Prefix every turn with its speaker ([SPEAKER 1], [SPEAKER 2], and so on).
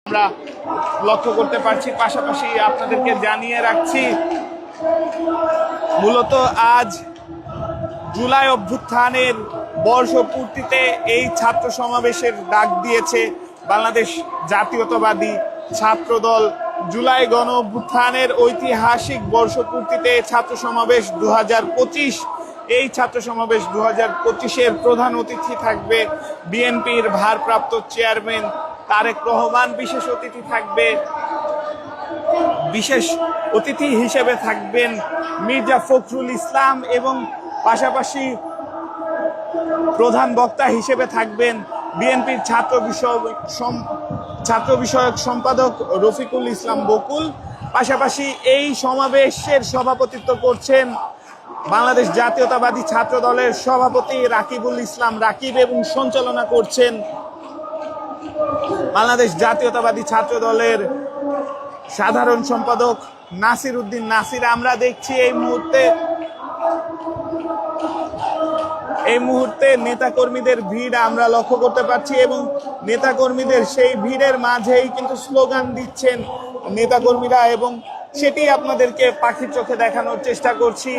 [SPEAKER 1] আমরা লক্ষ্য করতে পারছি। পাশাপাশি আপনাদেরকে জানিয়ে রাখছি, মূলত আজ জুলাই অভ্যুত্থানের বর্ষপূর্তিতে এই ছাত্র সমাবেশের ডাক দিয়েছে বাংলাদেশ জাতীয়তাবাদী ছাত্রদল। জুলাই গণ অভ্যুত্থানের ঐতিহাসিক বর্ষপূর্তিতে ছাত্র সমাবেশ 2025। এই ছাত্র সমাবেশ 2025-এর প্রধান অতিথি থাকবে বিএনপির ভারপ্রাপ্ত চেয়ারম্যান তারেক রহমান। বিশেষ অতিথি হিসেবে থাকবেন মির্জা ফখরুল ইসলাম এবং পাশাপাশি প্রধান বক্তা হিসেবে থাকবেন বিএনপির ছাত্র বিষয়ক সম্পাদক রফিকুল ইসলাম বকুল। পাশাপাশি এই সমাবেশের সভাপতিত্ব করছেন বাংলাদেশ জাতীয়তাবাদী ছাত্র দলের সভাপতি রাকিবুল ইসলাম রাকিব এবং সঞ্চালনা করছেন বাংলাদেশ জাতীয়তাবাদী ছাত্র দলের সাধারণ সম্পাদক নাসির উদ্দিন নাসির। আমরা দেখছি এই মুহূর্তে নেতাকর্মীদের ভিড় আমরা লক্ষ্য করতে পারছি এবং নেতাকর্মীদের সেই ভিড়ের মাঝেই কিন্তু স্লোগান দিচ্ছেন নেতাকর্মীরা এবং সেটি আপনাদেরকে পাখির চোখে দেখানোর চেষ্টা করছি।